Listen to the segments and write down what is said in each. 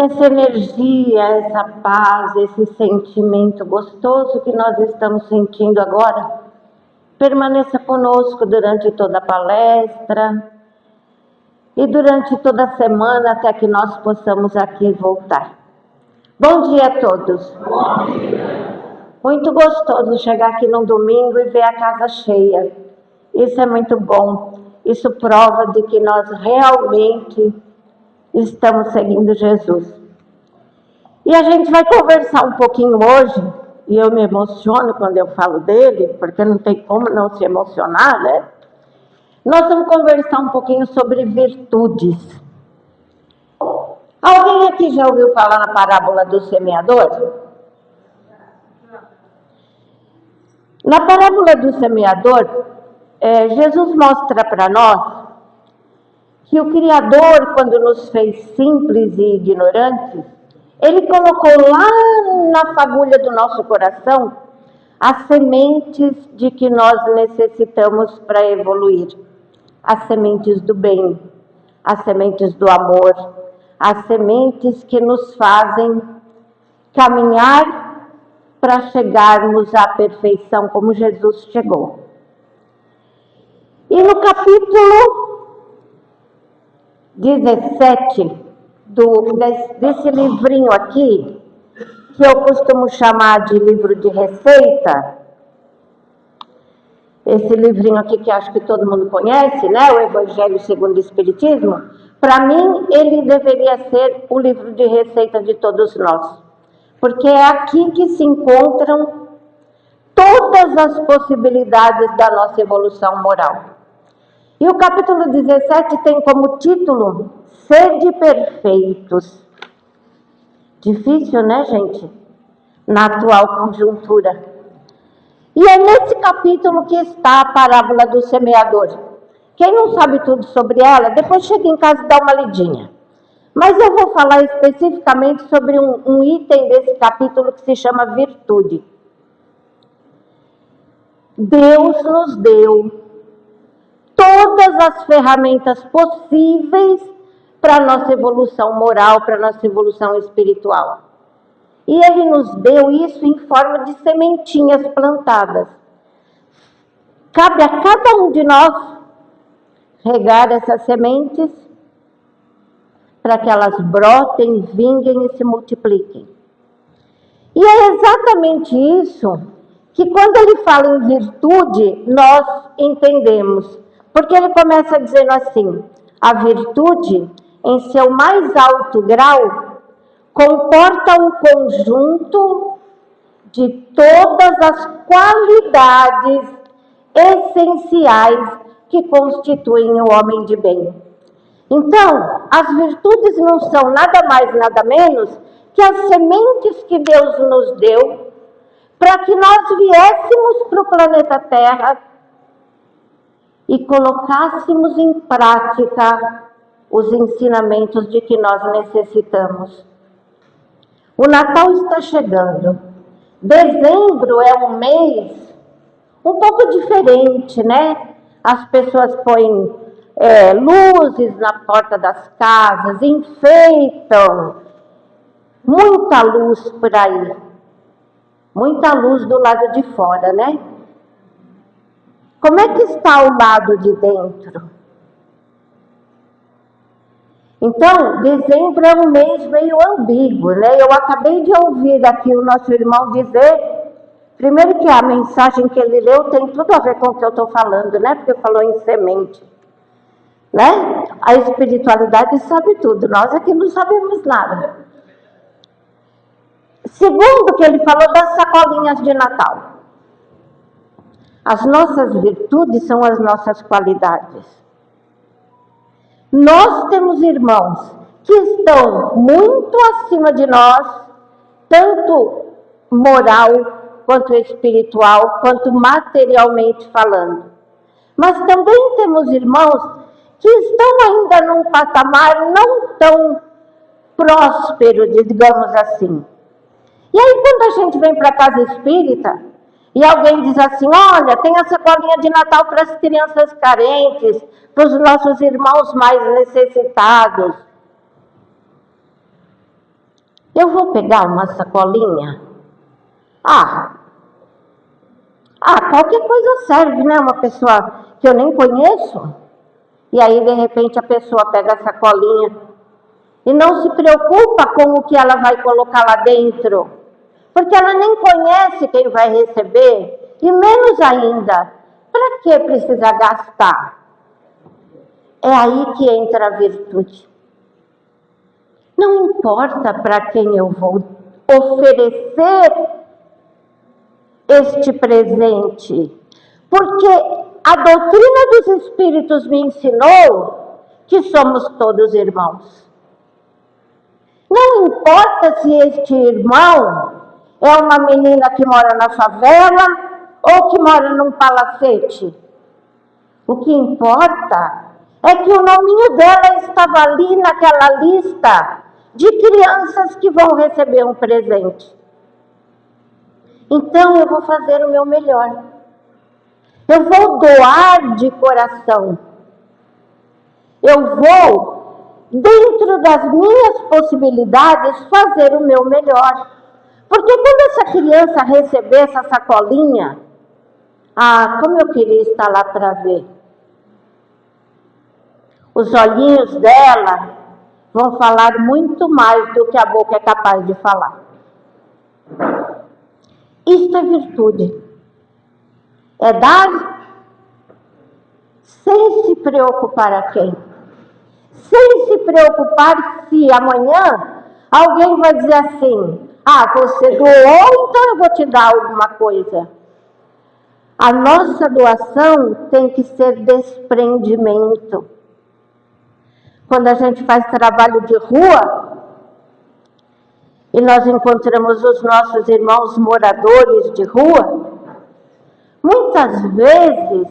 que essa energia, essa paz, esse sentimento gostoso que nós estamos sentindo agora, permaneça conosco durante toda a palestra e durante toda a semana até que nós possamos aqui voltar. Bom dia a todos. Bom dia. Muito gostoso chegar aqui num domingo e ver a casa cheia. Isso é muito bom. Isso prova de que nós realmente estamos seguindo Jesus. E a gente vai conversar um pouquinho hoje, e eu me emociono quando eu falo dele, porque não tem como não se emocionar, né? Nós vamos conversar um pouquinho sobre virtudes. Alguém aqui já ouviu falar na parábola do semeador? Na parábola do semeador, Jesus mostra para nós que o Criador, quando nos fez simples e ignorantes, Ele colocou lá na fagulha do nosso coração as sementes de que nós necessitamos para evoluir. As sementes do bem, as sementes do amor, as sementes que nos fazem caminhar para chegarmos à perfeição como Jesus chegou. E no capítulo 17 desse livrinho aqui, que eu costumo chamar de livro de receita, esse livrinho aqui que acho que todo mundo conhece, né? O Evangelho segundo o Espiritismo, para mim ele deveria ser o livro de receita de todos nós, porque é aqui que se encontram todas as possibilidades da nossa evolução moral. E o capítulo 17 tem como título Sede Perfeitos. Difícil, né, gente? Na atual conjuntura. E é nesse capítulo que está a parábola do semeador. Quem não sabe tudo sobre ela, depois chega em casa e dá uma lidinha. Mas eu vou falar especificamente sobre um item desse capítulo que se chama virtude. Deus nos deu todas as ferramentas possíveis para a nossa evolução moral, para a nossa evolução espiritual. E Ele nos deu isso em forma de sementinhas plantadas. Cabe a cada um de nós regar essas sementes para que elas brotem, vinguem e se multipliquem. E é exatamente isso que quando ele fala em virtude, nós entendemos. Porque ele começa dizendo assim: a virtude, em seu mais alto grau, comporta um conjunto de todas as qualidades essenciais que constituem o homem de bem. Então, as virtudes não são nada mais, nada menos que as sementes que Deus nos deu para que nós viéssemos para o planeta Terra e colocássemos em prática os ensinamentos de que nós necessitamos. O Natal está chegando. Dezembro é um mês um pouco diferente, né? As pessoas põem luzes na porta das casas, enfeitam. Muita luz por aí. Muita luz do lado de fora, né? Como é que está o lado de dentro? Então, dezembro é um mês meio ambíguo, né? Eu acabei de ouvir aqui o nosso irmão dizer, primeiro que a mensagem que ele leu tem tudo a ver com o que eu estou falando, né? Porque falou em semente, né? A espiritualidade sabe tudo, nós aqui não sabemos nada. Segundo que ele falou das sacolinhas de Natal. As nossas virtudes são as nossas qualidades. Nós temos irmãos que estão muito acima de nós, tanto moral, quanto espiritual, quanto materialmente falando. Mas também temos irmãos que estão ainda num patamar não tão próspero, digamos assim. E aí quando a gente vem para a casa espírita, e alguém diz assim, olha, tem a sacolinha de Natal para as crianças carentes, para os nossos irmãos mais necessitados. Eu vou pegar uma sacolinha? Qualquer coisa serve, né? Uma pessoa que eu nem conheço. E aí, de repente, a pessoa pega a sacolinha e não se preocupa com o que ela vai colocar lá dentro. Porque ela nem conhece quem vai receber. E menos ainda, para que precisa gastar? É aí que entra a virtude. Não importa para quem eu vou oferecer este presente, porque a doutrina dos Espíritos me ensinou que somos todos irmãos. Não importa se este irmão é uma menina que mora na favela ou que mora num palacete. O que importa é que o nominho dela estava ali naquela lista de crianças que vão receber um presente. Então eu vou fazer o meu melhor. Eu vou doar de coração. Eu vou, dentro das minhas possibilidades, fazer o meu melhor. Porque quando essa criança receber essa sacolinha, como eu queria estar lá para ver. Os olhinhos dela vão falar muito mais do que a boca é capaz de falar. Isto é virtude. É dar sem se preocupar a quem. Sem se preocupar se amanhã alguém vai dizer assim: você doou, então eu vou te dar alguma coisa. A nossa doação tem que ser desprendimento. Quando a gente faz trabalho de rua e nós encontramos os nossos irmãos moradores de rua, muitas vezes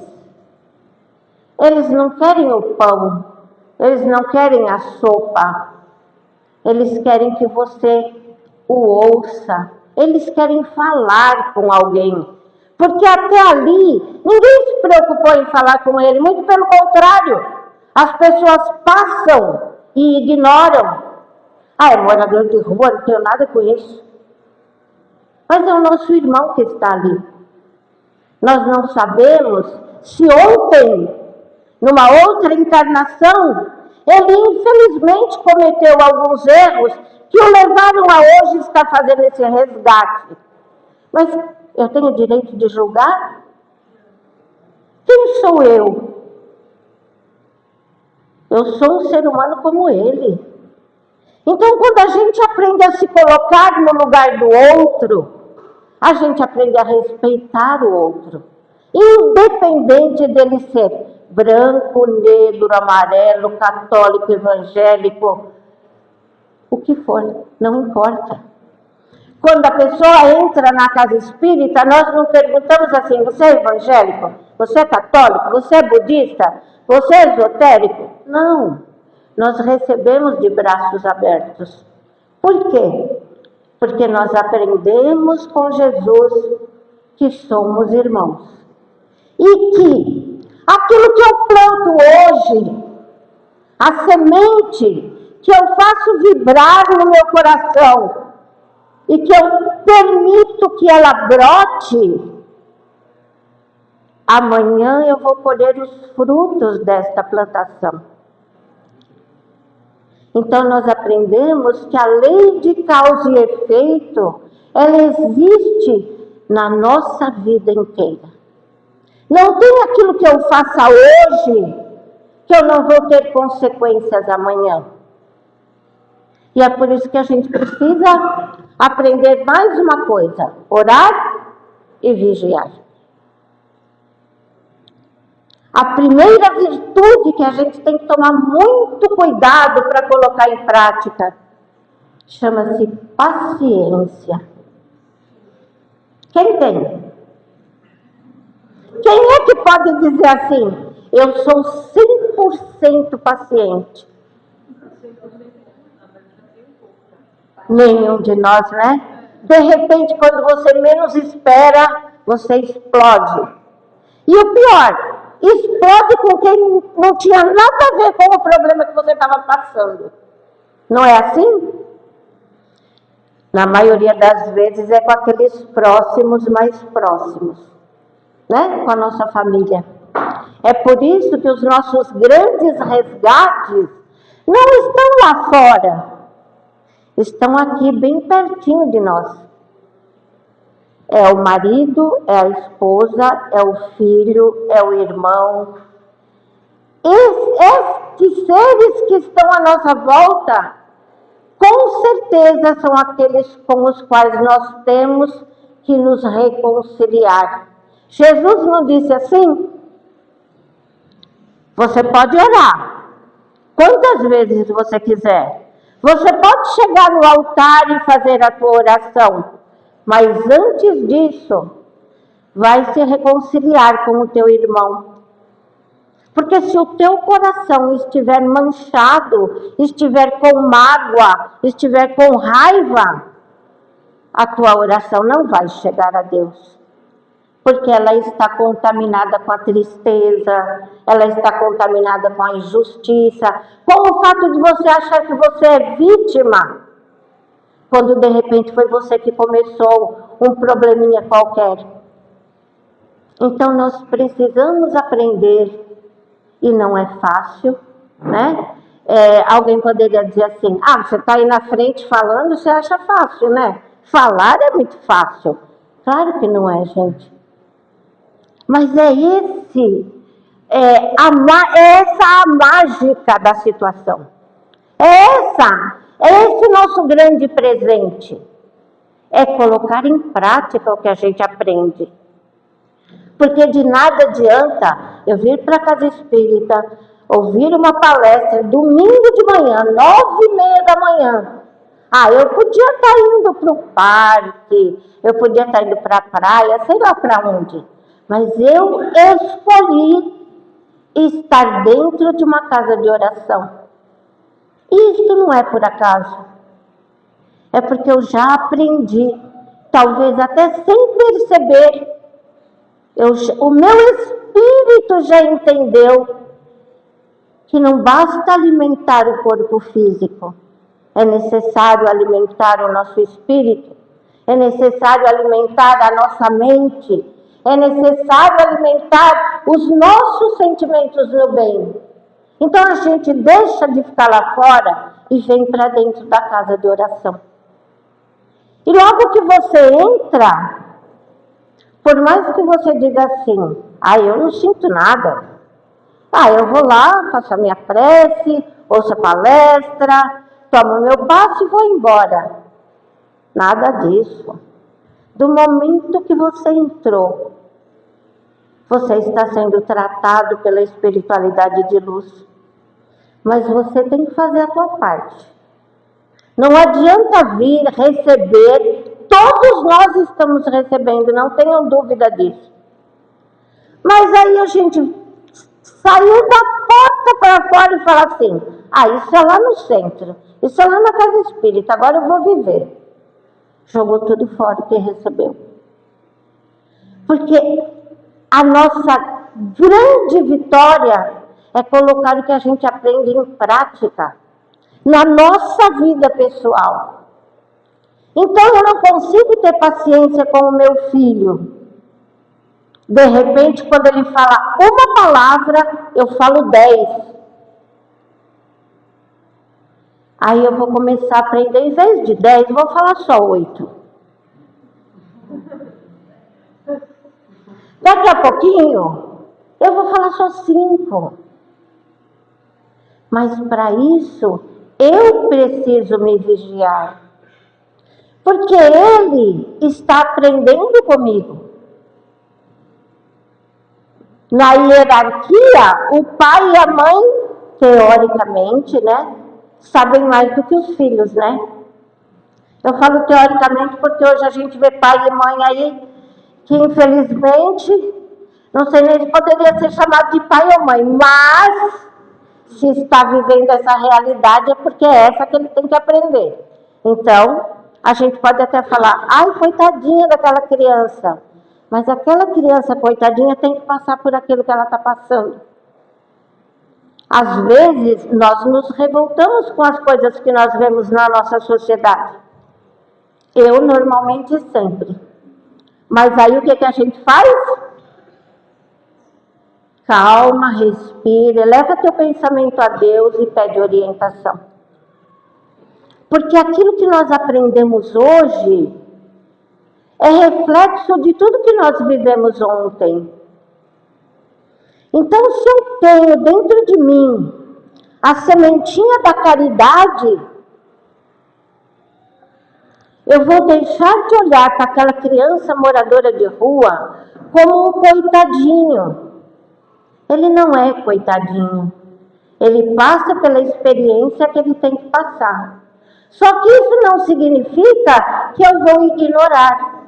eles não querem o pão, eles não querem a sopa, eles querem que você o ouça, eles querem falar com alguém, porque até ali ninguém se preocupou em falar com ele, muito pelo contrário. As pessoas passam e ignoram. É morador de rua, não tenho nada com isso. Mas é o nosso irmão que está ali. Nós não sabemos se ontem, numa outra encarnação, ele infelizmente cometeu alguns erros que o levaram a hoje estar fazendo esse resgate. Mas eu tenho o direito de julgar? Quem sou eu? Eu sou um ser humano como ele. Então, quando a gente aprende a se colocar no lugar do outro, a gente aprende a respeitar o outro. Independente dele ser branco, negro, amarelo, católico, evangélico, o que for, não importa. Quando a pessoa entra na casa espírita, nós não perguntamos assim: você é evangélico? Você é católico? Você é budista? Você é esotérico? Não. Nós recebemos de braços abertos. Por quê? Porque nós aprendemos com Jesus que somos irmãos. E que aquilo que eu planto hoje, a semente que eu faço vibrar no meu coração, e que eu permito que ela brote, amanhã eu vou colher os frutos desta plantação. Então nós aprendemos que a lei de causa e efeito, ela existe na nossa vida inteira. Não tem aquilo que eu faça hoje que eu não vou ter consequências amanhã. E é por isso que a gente precisa aprender mais uma coisa: orar e vigiar. A primeira virtude que a gente tem que tomar muito cuidado para colocar em prática chama-se paciência. Quem tem? Quem é que pode dizer assim: eu sou 100% paciente? Nenhum de nós, né? De repente, quando você menos espera, você explode. E o pior, explode com quem não tinha nada a ver com o problema que você estava passando. Não é assim? Na maioria das vezes é com aqueles próximos, mais próximos, né? Com a nossa família. É por isso que os nossos grandes resgates não estão lá fora, estão aqui bem pertinho de nós. É o marido, é a esposa, é o filho, é o irmão. Estes seres que estão à nossa volta, com certeza são aqueles com os quais nós temos que nos reconciliar. Jesus não disse assim? Você pode orar quantas vezes você quiser. Você pode chegar no altar e fazer a tua oração, mas antes disso, vai se reconciliar com o teu irmão. Porque se o teu coração estiver manchado, estiver com mágoa, estiver com raiva, a tua oração não vai chegar a Deus. Porque ela está contaminada com a tristeza, ela está contaminada com a injustiça, com o fato de você achar que você é vítima, quando de repente foi você que começou um probleminha qualquer. Então nós precisamos aprender, e não é fácil, né? Alguém poderia dizer assim, você está aí na frente falando, você acha fácil, né? Falar é muito fácil. Claro que não é, gente. Mas é essa a mágica da situação. É esse o nosso grande presente. É colocar em prática o que a gente aprende. Porque de nada adianta eu vir para a casa espírita, ouvir uma palestra domingo de manhã, 9h30 da manhã. Eu podia estar indo para o parque, eu podia estar indo para a praia, sei lá para onde. Mas eu escolhi estar dentro de uma casa de oração. E isso não é por acaso. É porque eu já aprendi, talvez até sem perceber, o meu espírito já entendeu que não basta alimentar o corpo físico, é necessário alimentar o nosso espírito, é necessário alimentar a nossa mente, é necessário alimentar os nossos sentimentos no bem. Então a gente deixa de ficar lá fora e vem para dentro da casa de oração. E logo que você entra, por mais que você diga assim, eu não sinto nada. Eu vou lá, faço a minha prece, ouço a palestra, tomo meu passe e vou embora. Nada disso. Do momento que você entrou, você está sendo tratado pela espiritualidade de luz. Mas você tem que fazer a sua parte. Não adianta vir receber, todos nós estamos recebendo, não tenham dúvida disso. Mas aí a gente saiu da porta para fora e fala assim, isso é lá no centro, isso é lá na casa espírita, agora eu vou viver. Jogou tudo fora o que recebeu. Porque a nossa grande vitória é colocar o que a gente aprende em prática, na nossa vida pessoal. Então eu não consigo ter paciência com o meu filho. De repente, quando ele fala uma palavra, eu falo 10. Aí eu vou começar a aprender, em vez de 10, vou falar só 8. Daqui a pouquinho, eu vou falar só 5. Mas para isso, eu preciso me vigiar. Porque ele está aprendendo comigo. Na hierarquia, o pai e a mãe, teoricamente, né, sabem mais do que os filhos, né? Eu falo teoricamente porque hoje a gente vê pai e mãe aí que, infelizmente, não sei nem se poderia ser chamado de pai ou mãe, mas se está vivendo essa realidade é porque é essa que ele tem que aprender. Então, a gente pode até falar, coitadinha daquela criança. Mas aquela criança, coitadinha, tem que passar por aquilo que ela está passando. Às vezes, nós nos revoltamos com as coisas que nós vemos na nossa sociedade. Eu normalmente sempre. Mas aí o que a gente faz? Calma, respira, eleva teu pensamento a Deus e pede orientação. Porque aquilo que nós aprendemos hoje é reflexo de tudo que nós vivemos ontem. Então, se eu tenho dentro de mim a sementinha da caridade, eu vou deixar de olhar para aquela criança moradora de rua como um coitadinho. Ele não é coitadinho. Ele passa pela experiência que ele tem que passar. Só que isso não significa que eu vou ignorar.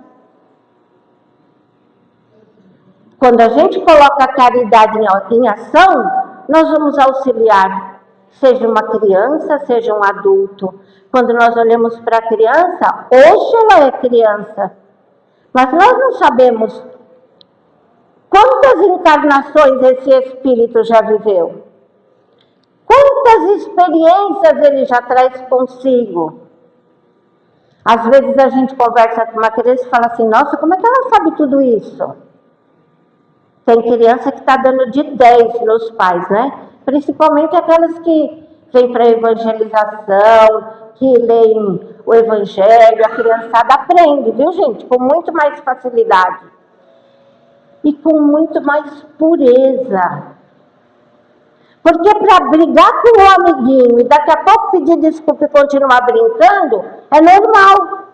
Quando a gente coloca a caridade em ação, nós vamos auxiliar, seja uma criança, seja um adulto. Quando nós olhamos para a criança, hoje ela é criança, mas nós não sabemos quantas encarnações esse espírito já viveu, quantas experiências ele já traz consigo. Às vezes a gente conversa com uma criança e fala assim, nossa, como é que ela sabe tudo isso? Tem criança que está dando de 10 nos pais, né? Principalmente aquelas que vêm para a evangelização, que leem o evangelho, a criançada aprende, viu, gente? Com muito mais facilidade. E com muito mais pureza. Porque para brigar com o amiguinho e daqui a pouco pedir desculpa e continuar brincando, é normal.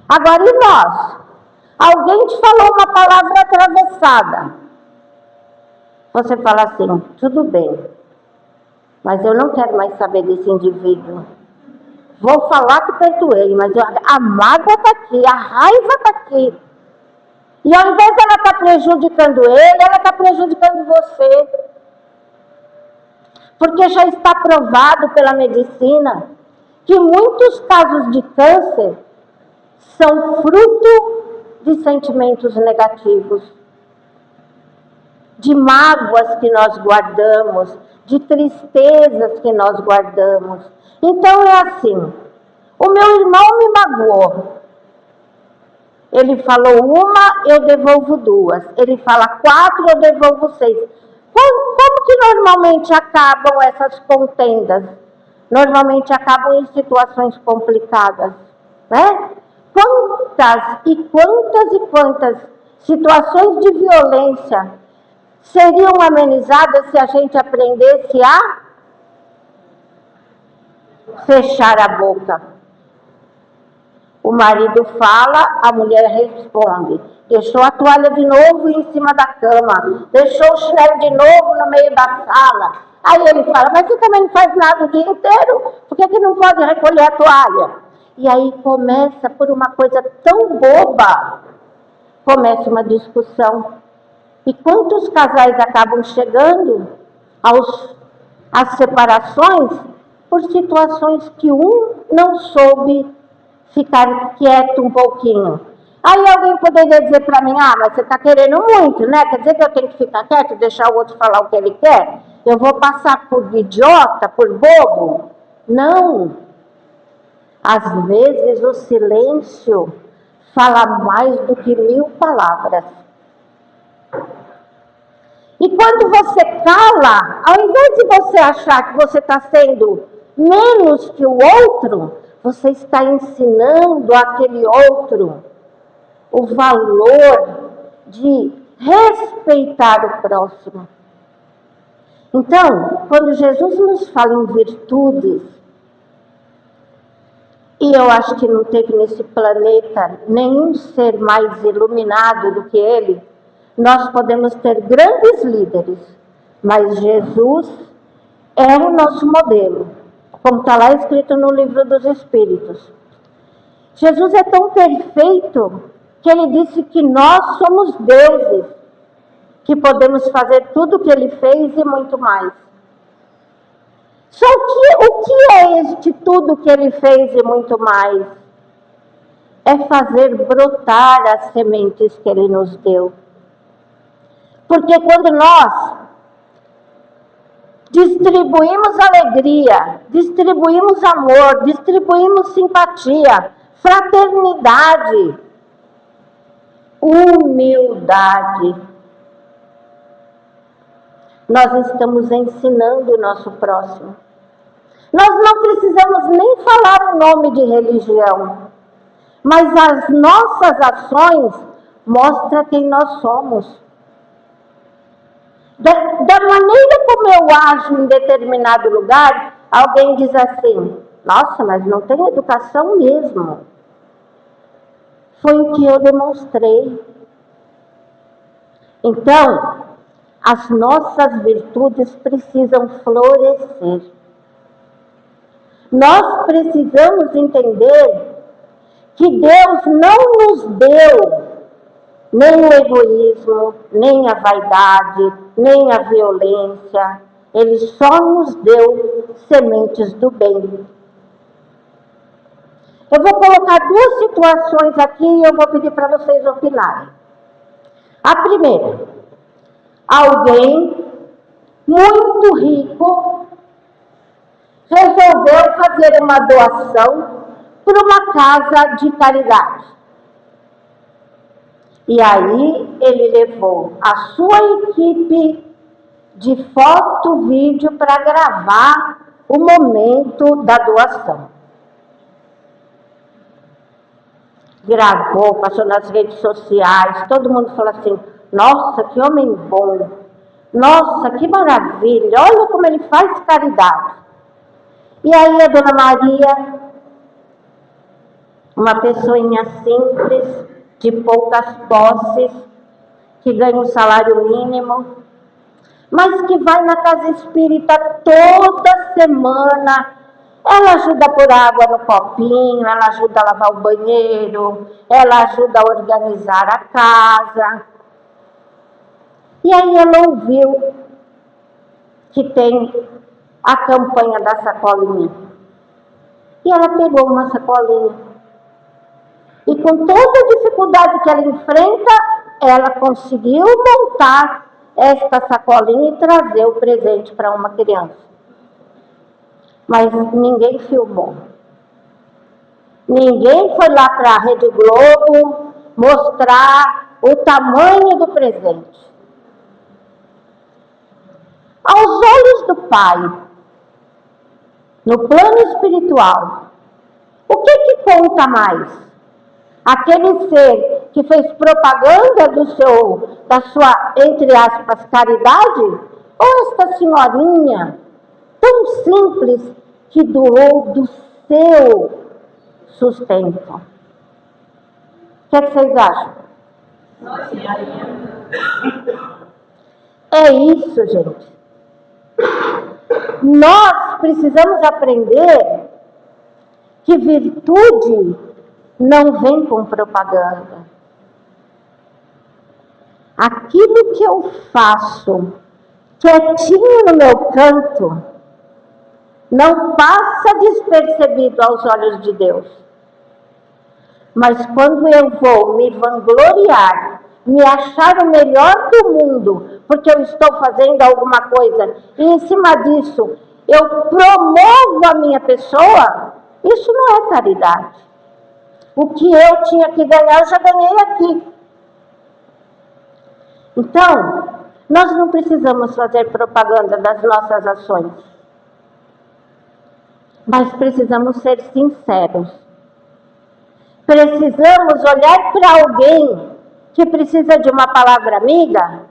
Agora, e nós? Alguém te falou uma palavra atravessada. Você fala assim, tudo bem, mas eu não quero mais saber desse indivíduo. Vou falar que perdoei, mas a mágoa está aqui, a raiva está aqui. E ao invés de ela estar prejudicando ele, ela está prejudicando você. Porque já está provado pela medicina que muitos casos de câncer são fruto de sentimentos negativos, de mágoas que nós guardamos, de tristezas que nós guardamos. Então é assim, o meu irmão me magoou. Ele falou uma, eu devolvo 2. Ele fala 4, eu devolvo 6. Como que normalmente acabam essas contendas? Normalmente acabam em situações complicadas, né? Quantas situações de violência seriam amenizadas se a gente aprendesse a fechar a boca? O marido fala, a mulher responde. Deixou a toalha de novo em cima da cama. Deixou o chinelo de novo no meio da sala. Aí ele fala, mas você também não faz nada o dia inteiro? Por que não pode recolher a toalha? E aí começa por uma coisa tão boba. Começa uma discussão. E quantos casais acabam chegando às separações por situações que um não soube ficar quieto um pouquinho. Aí alguém poderia dizer para mim, mas você está querendo muito, né? Quer dizer que eu tenho que ficar quieto e deixar o outro falar o que ele quer? Eu vou passar por idiota, por bobo? Não. Às vezes o silêncio fala mais do que 1000 palavras. E quando você cala, ao invés de você achar que você está sendo menos que o outro, você está ensinando àquele outro o valor de respeitar o próximo. Então, quando Jesus nos fala em virtudes, e eu acho que não teve nesse planeta nenhum ser mais iluminado do que ele, nós podemos ter grandes líderes, mas Jesus é o nosso modelo, como está lá escrito no Livro dos Espíritos. Jesus é tão perfeito que ele disse que nós somos deuses, que podemos fazer tudo o que ele fez e muito mais. Só que o que é este tudo que ele fez e muito mais? É fazer brotar as sementes que ele nos deu. Porque quando nós distribuímos alegria, distribuímos amor, distribuímos simpatia, fraternidade, humildade. Nós estamos ensinando o nosso próximo. Nós não precisamos nem falar o nome de religião, mas as nossas ações mostram quem nós somos. Da maneira como eu ajo em determinado lugar, alguém diz assim: nossa, mas não tem educação mesmo. Foi o que eu demonstrei. Então, as nossas virtudes precisam florescer. Nós precisamos entender que Deus não nos deu nem o egoísmo, nem a vaidade, nem a violência. Ele só nos deu sementes do bem. Eu vou colocar duas situações aqui e eu vou pedir para vocês opinarem. A primeira, alguém muito rico resolveu fazer uma doação para uma casa de caridade. E aí ele levou a sua equipe de foto, vídeo para gravar o momento da doação. Gravou, passou nas redes sociais, todo mundo falou assim: nossa, que homem bom, nossa, que maravilha, olha como ele faz caridade. E aí a Dona Maria, uma pessoinha simples, de poucas posses, que ganha um salário mínimo, mas que vai na casa espírita toda semana. Ela ajuda a pôr água no copinho, ela ajuda a lavar o banheiro, ela ajuda a organizar a casa. E aí ela ouviu que tem a campanha da sacolinha. E ela pegou uma sacolinha. E com toda a dificuldade que ela enfrenta, ela conseguiu montar esta sacolinha e trazer o presente para uma criança. Mas ninguém filmou. Ninguém foi lá para a Rede Globo mostrar o tamanho do presente. Aos olhos do Pai, no plano espiritual, o que conta mais? Aquele ser que fez propaganda da sua, entre aspas, caridade? Ou esta senhorinha tão simples que doou do seu sustento? O que vocês acham? É isso, gente. Nós precisamos aprender que virtude não vem com propaganda. Aquilo que eu faço quietinho no meu canto não passa despercebido aos olhos de Deus. Mas quando eu vou me vangloriar, me achar o melhor do mundo, porque eu estou fazendo alguma coisa, e em cima disso eu promovo a minha pessoa, isso não é caridade. O que eu tinha que ganhar, eu já ganhei aqui. Então, nós não precisamos fazer propaganda das nossas ações. Mas precisamos ser sinceros. Precisamos olhar para alguém que precisa de uma palavra amiga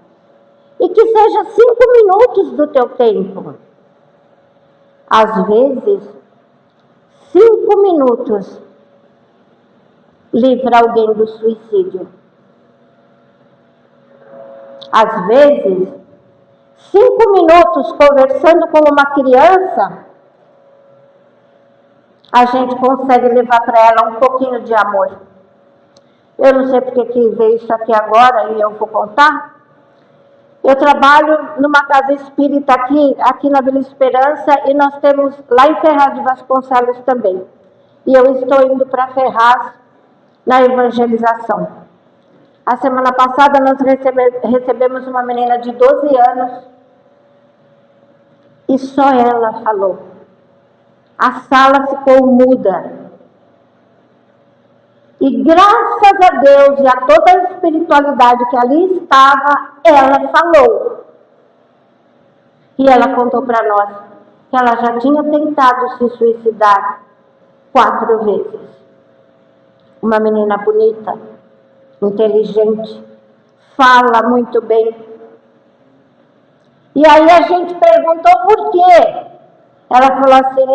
e que seja 5 minutos do teu tempo. Às vezes, 5 minutos livra alguém do suicídio. Às vezes, 5 minutos conversando com uma criança, a gente consegue levar para ela um pouquinho de amor. Eu não sei porque que veio isso aqui agora e eu vou contar. Eu trabalho numa casa espírita aqui na Vila Esperança, e nós temos lá em Ferraz de Vasconcelos também. E eu estou indo para Ferraz na evangelização. A semana passada nós recebemos uma menina de 12 anos e só ela falou. A sala ficou muda. E graças a Deus e a toda a espiritualidade que ali estava, ela falou. E ela contou para nós que ela já tinha tentado se suicidar 4 vezes. Uma menina bonita, inteligente, fala muito bem. E aí a gente perguntou por quê. Ela falou assim,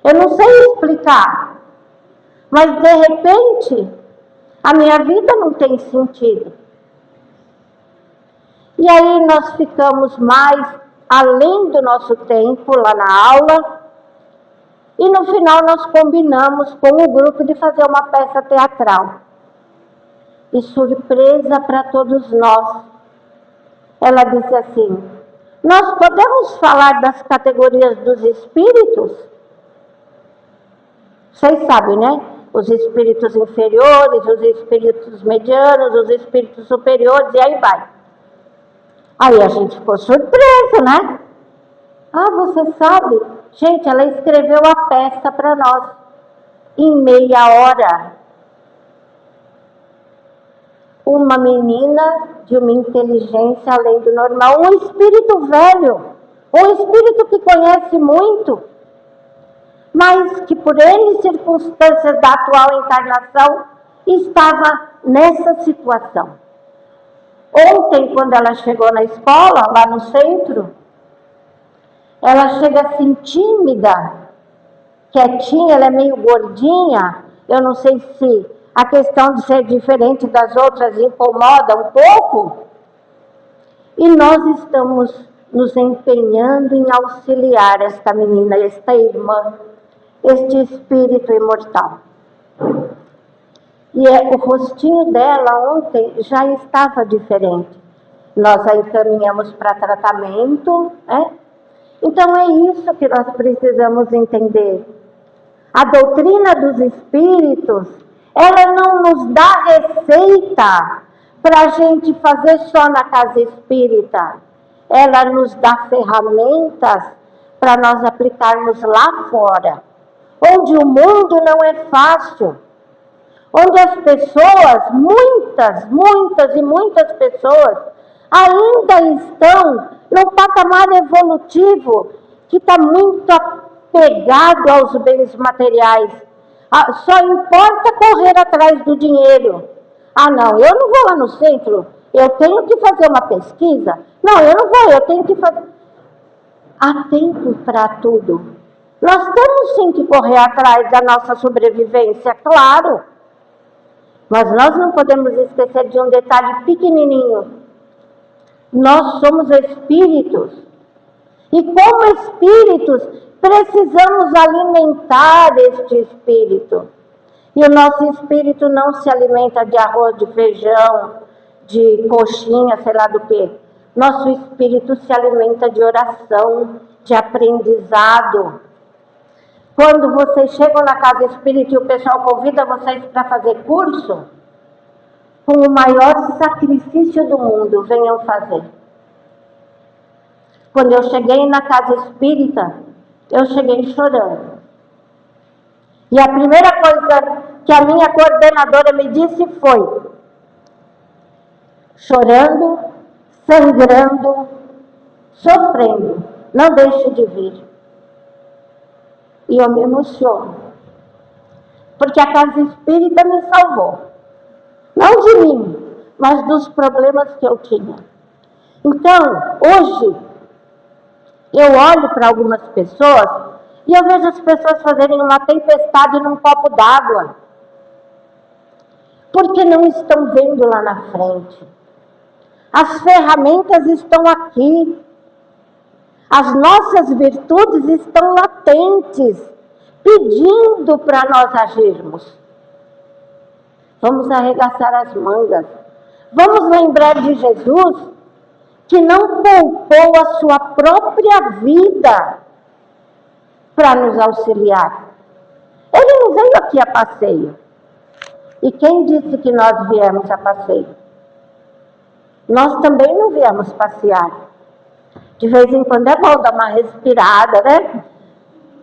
eu não sei explicar, mas de repente a minha vida não tem sentido. E aí nós ficamos mais além do nosso tempo lá na aula, e no final nós combinamos com o grupo de fazer uma peça teatral. E surpresa para todos nós, ela disse assim, nós podemos falar das categorias dos espíritos? Vocês sabem, né? Os espíritos inferiores, os espíritos medianos, os espíritos superiores, e aí vai. Aí a gente ficou surpresa, né? Ah, você sabe? Gente, ela escreveu a peça para nós em meia hora. Uma menina de uma inteligência além do normal, um espírito velho, um espírito que conhece muito, mas que por N circunstâncias da atual encarnação estava nessa situação. Ontem, quando ela chegou na escola, lá no centro, ela chega assim tímida, quietinha, ela é meio gordinha, eu não sei se a questão de ser diferente das outras incomoda um pouco, e nós estamos nos empenhando em auxiliar esta menina, esta irmã, este espírito imortal. E o rostinho dela ontem já estava diferente. Nós a encaminhamos para tratamento, né? Então é isso que nós precisamos entender. A doutrina dos espíritos, ela não nos dá receita para a gente fazer só na casa espírita. Ela nos dá ferramentas para nós aplicarmos lá fora, onde o mundo não é fácil, onde as pessoas, muitas pessoas, ainda estão num patamar evolutivo que está muito apegado aos bens materiais. Só importa correr atrás do dinheiro. Ah, não, eu não vou lá no centro, eu tenho que fazer uma pesquisa. Não, eu não vou, eu tenho que fazer. Há tempo para tudo. Nós temos sim que correr atrás da nossa sobrevivência, claro. Mas nós não podemos esquecer de um detalhe pequenininho. Nós somos espíritos. E como espíritos, precisamos alimentar este espírito. E o nosso espírito não se alimenta de arroz, de feijão, de coxinha, sei lá do que. Nosso espírito se alimenta de oração, de aprendizado. Quando vocês chegam na casa espírita e o pessoal convida vocês para fazer curso, com o maior sacrifício do mundo, venham fazer. Quando eu cheguei na casa espírita, eu cheguei chorando. E a primeira coisa que a minha coordenadora me disse foi: chorando, sangrando, sofrendo, não deixe de vir. E eu me emociono, porque a casa espírita me salvou. Não de mim, mas dos problemas que eu tinha. Então, hoje, eu olho para algumas pessoas e eu vejo as pessoas fazerem uma tempestade num copo d'água, porque não estão vendo lá na frente. As ferramentas estão aqui. As nossas virtudes estão latentes, pedindo para nós agirmos. Vamos arregaçar as mangas. Vamos lembrar de Jesus, que não poupou a sua própria vida para nos auxiliar. Ele não veio aqui a passeio. E quem disse que nós viemos a passeio? Nós também não viemos passear. De vez em quando é bom dar uma respirada, né?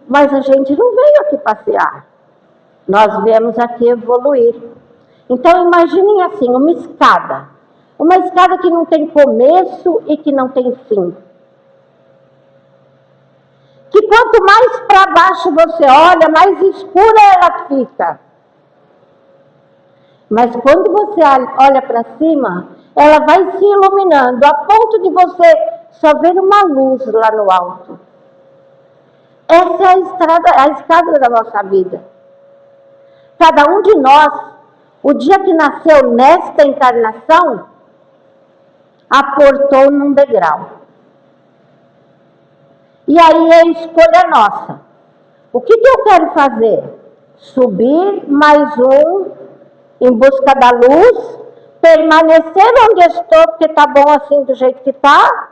Mas a gente não veio aqui passear. Nós viemos aqui evoluir. Então imaginem assim, uma escada. Uma escada que não tem começo e que não tem fim. Que quanto mais para baixo você olha, mais escura ela fica. Mas quando você olha para cima, ela vai se iluminando, a ponto de você só ver uma luz lá no alto. Essa é a escada da nossa vida. Cada um de nós, o dia que nasceu nesta encarnação, aportou num degrau. E aí é escolha nossa. O que eu quero fazer? Subir mais um em busca da luz, permanecer onde estou, porque está bom assim do jeito que está?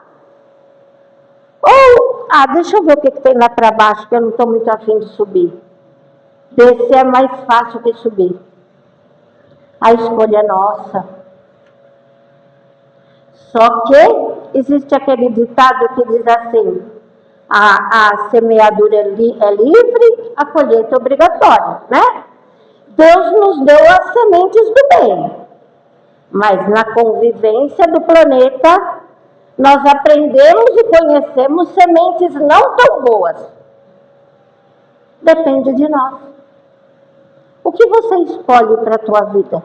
Ou, deixa eu ver o que tem lá para baixo, que eu não estou muito afim de subir. Descer é mais fácil que subir. A escolha é nossa. Só que existe aquele ditado que diz assim: a semeadura é livre, a colheita é obrigatória, né? Deus nos deu as sementes do bem, mas na convivência do planeta, nós aprendemos e conhecemos sementes não tão boas. Depende de nós. O que você escolhe para a tua vida?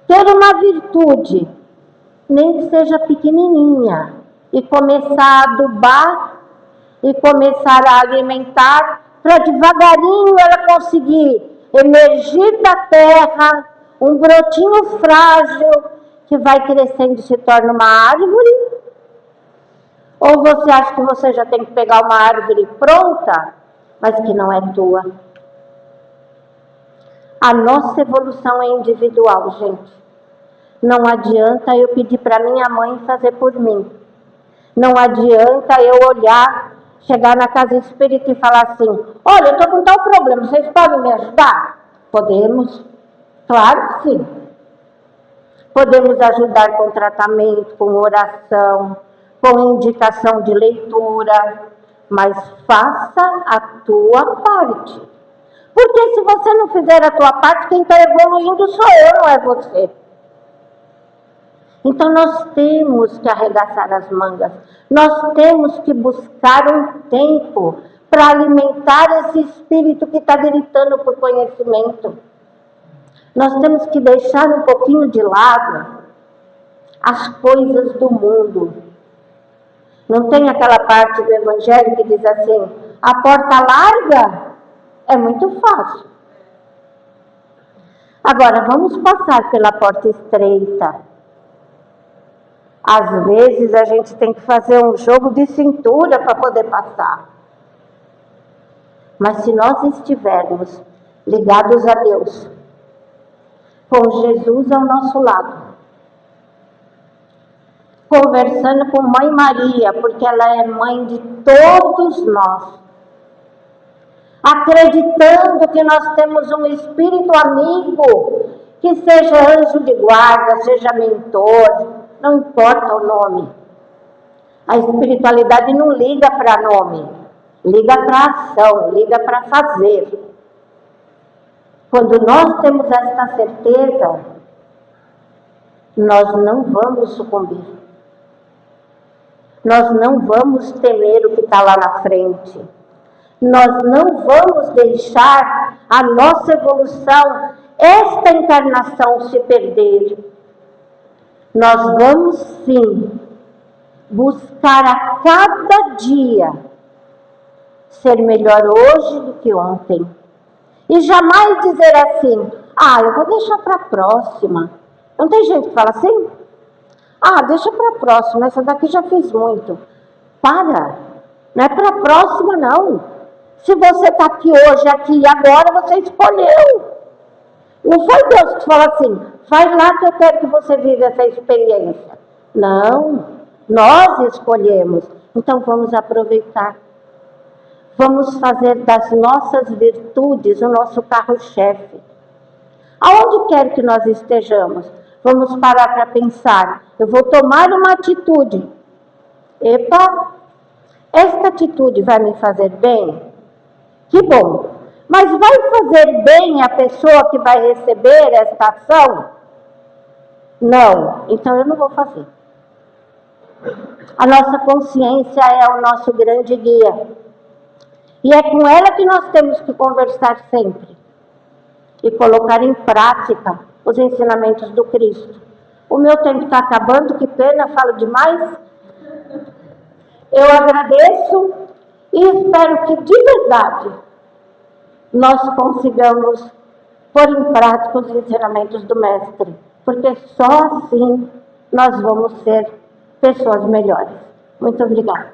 Ter uma virtude, nem que seja pequenininha, e começar a adubar, e começar a alimentar, para devagarinho ela conseguir emergir da terra, um brotinho frágil, que vai crescendo e se torna uma árvore? Ou você acha que você já tem que pegar uma árvore pronta, mas que não é tua? A nossa evolução é individual, gente. Não adianta eu pedir para minha mãe fazer por mim. Não adianta eu olhar, chegar na casa espírita e falar assim: olha, eu estou com tal problema, vocês podem me ajudar? Podemos, claro que sim. Podemos ajudar com tratamento, com oração, com indicação de leitura, mas faça a tua parte. Porque se você não fizer a tua parte, quem está evoluindo sou eu, não é você. Então nós temos que arregaçar as mangas, nós temos que buscar um tempo para alimentar esse espírito que está gritando por conhecimento. Nós temos que deixar um pouquinho de lado as coisas do mundo. Não tem aquela parte do Evangelho que diz assim: a porta larga é muito fácil. Agora vamos passar pela porta estreita. Às vezes a gente tem que fazer um jogo de cintura para poder passar. Mas se nós estivermos ligados a Deus, com Jesus ao nosso lado, conversando com Mãe Maria, porque ela é mãe de todos nós, acreditando que nós temos um espírito amigo, que seja anjo de guarda, seja mentor, não importa o nome. A espiritualidade não liga para nome, liga para ação, liga para fazer. Quando nós temos esta certeza, nós não vamos sucumbir. Nós não vamos temer o que está lá na frente. Nós não vamos deixar a nossa evolução, esta encarnação, se perder. Nós vamos sim buscar a cada dia ser melhor hoje do que ontem. E jamais dizer assim: eu vou deixar para a próxima. Não tem gente que fala assim? Deixa para a próxima, essa daqui já fiz muito. Para, não é para a próxima não. Se você está aqui hoje, aqui e agora, você escolheu. Não foi Deus que falou assim: vai lá que eu quero que você viva essa experiência. Não, nós escolhemos. Então vamos aproveitar. Vamos fazer das nossas virtudes o nosso carro-chefe. Aonde quer que nós estejamos, vamos parar para pensar: eu vou tomar uma atitude. Epa, esta atitude vai me fazer bem? Que bom. Mas vai fazer bem a pessoa que vai receber esta ação? Não. Então eu não vou fazer. A nossa consciência é o nosso grande guia. E é com ela que nós temos que conversar sempre. E colocar em prática os ensinamentos do Cristo. O meu tempo está acabando, que pena, falo demais. Eu agradeço e espero que de verdade nós consigamos pôr em prática os ensinamentos do Mestre, porque só assim nós vamos ser pessoas melhores. Muito obrigada.